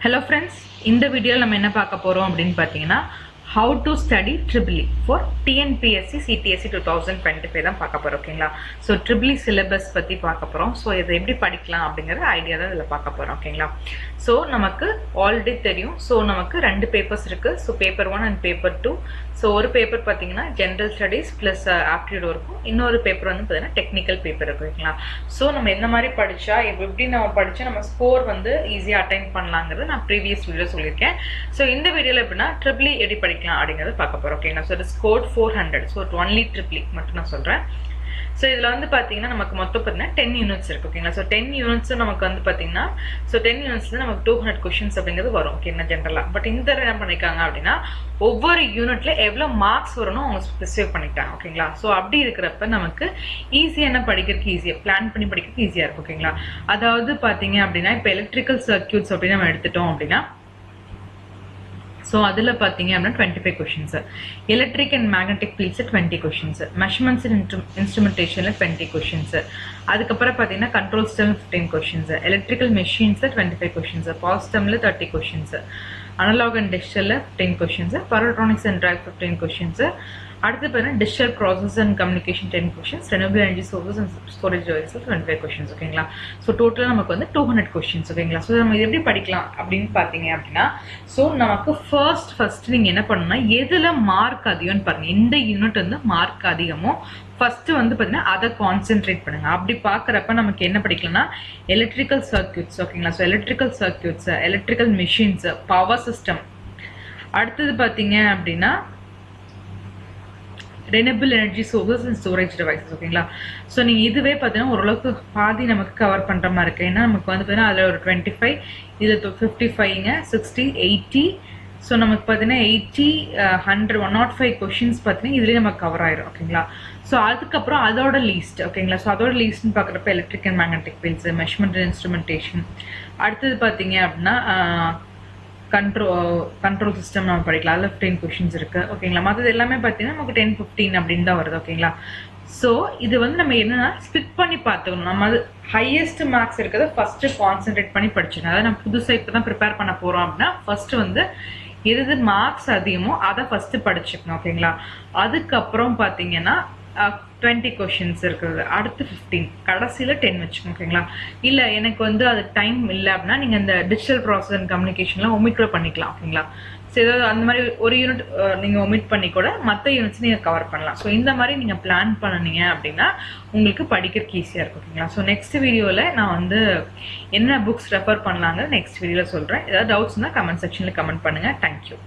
Hello friends, இந்த வீடியோல நம்ம என்ன பார்க்க போறோம் அப்படினு பாத்தீங்கன்னா how to study EEE for TNPSC CTSE 2025 தான் பார்க்க போறோம் ஓகேங்களா. சோ EEE syllabus பத்தி பார்க்க போறோம். சோ இதை எப்படி படிக்கலாம் அப்படிங்கற ஐடியா தான் இதல பார்க்க போறோம் ஓகேங்களா. சோ நமக்கு ஆல்ரெடி தெரியும். சோ நமக்கு ரெண்டு பேப்பர்ஸ் இருக்கு. So paper 1 and paper 2. So ஒரு பேப்பர் பாத்தீங்கன்னா ஜெனரல் ஸ்டடீஸ் பிளஸ் ஆப்டிட்யூட் இருக்கும். இன்னொரு பேப்பர் வந்து பாத்தீங்கன்னா டெக்னிக்கல் பேப்பர் இருக்கு ஓகேங்களா. சோ நம்ம என்ன மாதிரி படிச்சா எப்படி நம்ம படிச்சா நம்ம ஸ்கோர் வந்து ஈஸியா அட்டைன் பண்ணலாம்ங்கறது நான் previous வீடியோ சொல்லிருக்கேன். சோ இந்த வீடியோல எப்படினா EEE எப்படி படிக்கலாம் அப்படிங்கறத பார்க்க போறோம் ஓகேங்களா. So it is code 400. So only EEE மட்டும் நான் சொல்றேன். சோ இதுல வந்து பாத்தீங்கன்னா நமக்கு மொத்தம் பாத்தீங்கன்னா 10 யூனிட்ஸ் இருக்கு ஓகேங்களா. சோ 10 யூனிட்ஸ் நமக்கு வந்து பாத்தீங்கன்னா சோ 10 யூனிட்ஸ்ல நமக்கு 200 क्वेश्चंस அப்படிங்கிறது வரும் ஓகேனா ஜெனரலா. பட் இந்த தடவை என்ன பண்ணிருக்காங்க அப்படினா ஒவ்வொரு யூனிட்ல எவ்வளவு மார்க்ஸ் வரணும் அவங்க ஸ்பெசிஃபை பண்ணிட்டாங்க ஓகேங்களா. சோ அப்படி இருக்குறப்ப நமக்கு ஈஸியா என்ன படிக்கிறதுக்கு ஈஸியா பிளான் பண்ணி படிக்கிறதுக்கு ஈஸியா இருக்கும் ஓகேங்களா. அதாவது பாத்தீங்க அப்படினா இப்ப எலக்ட்ரிக்கல் சர்க்யூட்ஸ் அப்படி நம்ம எடுத்துட்டோம் அப்படினா so adula pathinga appadina 25 questions, electric and magnetic fields 20 questions, measurements and instrumentation 20 questions, adukapra pathina control system 15 questions, electrical machines 25 questions, power system 30 questions, analog and digital 15 questions, power electronics and drive 15 questions, அடுத்து பாத்தீங்கன்னா digital process and communication 10 questions, renewable energy sources and storage devices 25 questions ஓகேங்களா. So டோட்டலா நமக்கு வந்து 200 questions ஓகேங்களா. So நம்ம எப்படி படிக்கலாம் அப்படினு பாத்தீங்க அப்படினா சோ நமக்கு ஃபர்ஸ்ட் நீங்க என்ன பண்ணனும்னா எதுல மார்க் அதிகம்னு பாருங்க. இந்த யூனிட் வந்து மார்க் அதிகமோ ஃபர்ஸ்ட் வந்து பாத்தீங்கன்னா அத கான்சென்ட்ரேட் பண்ணுங்க. அப்படி பார்க்கறப்ப நமக்கு என்ன படிக்கலாம்னா எலக்ட்ரிக்கல் சர்க்யூட்ஸ் ஓகேங்களா. So electrical circuits, electrical machines, power system, அடுத்து பாத்தீங்க அப்படினா renewable energy sources and storage devices ஓகேங்களா. சோ நீங்க இதுவே பாத்தீங்கன்னா ஓரளவுக்கு பாதி நமக்கு கவர் பண்ற மாதிரி இருக்கு. ஏன்னா நமக்கு வந்து பாத்தீங்கன்னா அதுல ஒரு 25, இதுல 55ங்க, 60, 80. சோ நமக்கு பாத்தீங்கன்னா 80, 100, 105 क्वेश्चंस பாத்தீங்கன்னா இதுலயே நமக்கு கவர் ஆயிரும் ஓகேங்களா. சோ அதுக்கு அப்புறம் அதோட லிஸ்ட் ஓகேங்களா. சோ அதோட லிஸ்ட்னு பார்க்கறப்ப electric and magnetic fields, measurement and instrumentation, அடுத்து பாத்தீங்க அப்படினா கண்ட்ரோல் சிஸ்டம் நம்ம படிக்கலாம். அதுல 15 क्वेश्चंस இருக்கு ஓகேங்களா. மத்தது எல்லாமே பாத்தீங்கன்னா நமக்கு 10, 15 அப்படினு தான் வருது ஓகேங்களா. சோ இது வந்து நம்ம என்னன்னா ஸ்பிட் பண்ணி பார்த்துக்கணும். நம்ம ஹையஸ்ட் மார்க்ஸ் இருக்கிறத ஃபர்ஸ்ட் கான்சென்ட்ரேட் பண்ணி படிச்சணும். அதாவது நம்ம புதுசா இப்பதான் ப்ரிப்பேர் பண்ண போறோம் அப்படின்னா ஃபர்ஸ்ட் வந்து எது மார்க்ஸ் அதிகமோ அதை ஃபர்ஸ்ட் படிச்சுக்கணும் ஓகேங்களா. அதுக்கப்புறம் பாத்தீங்கன்னா 20 questions இருக்குது, அடுத்து 15, கடைசியில 10 வச்சுக்கோங்க ஓகேங்களா. இல்ல எனக்கு வந்து அது டைம் இல்ல அப்படின்னா நீங்க இந்த டிஜிட்டல் ப்ராசஸ் அண்ட் கம்யூனிகேஷன்லாம் ஒமிட் கூட பண்ணிக்கலாம் ஓகேங்களா. ஸோ ஏதாவது அந்த மாதிரி ஒரு யூனிட் நீங்க ஒமிட் பண்ணி கூட மற்ற யூனிட்ஸ் நீங்க கவர் பண்ணலாம். ஸோ இந்த மாதிரி நீங்க பிளான் பண்ணீங்க அப்படின்னா உங்களுக்கு படிக்கிறதுக்கு ஈஸியா இருக்கும் ஓகேங்களா. ஸோ நெக்ஸ்ட் வீடியோல நான் வந்து என்ன புக்ஸ் ரெஃபர் பண்ணலாங்க நெக்ஸ்ட் வீடியோல சொல்றேன். ஏதாவது டவுட்ஸ்னா கமெண்ட் செக்ஷன்ல கமெண்ட் பண்ணுங்க. தேங்க்யூ.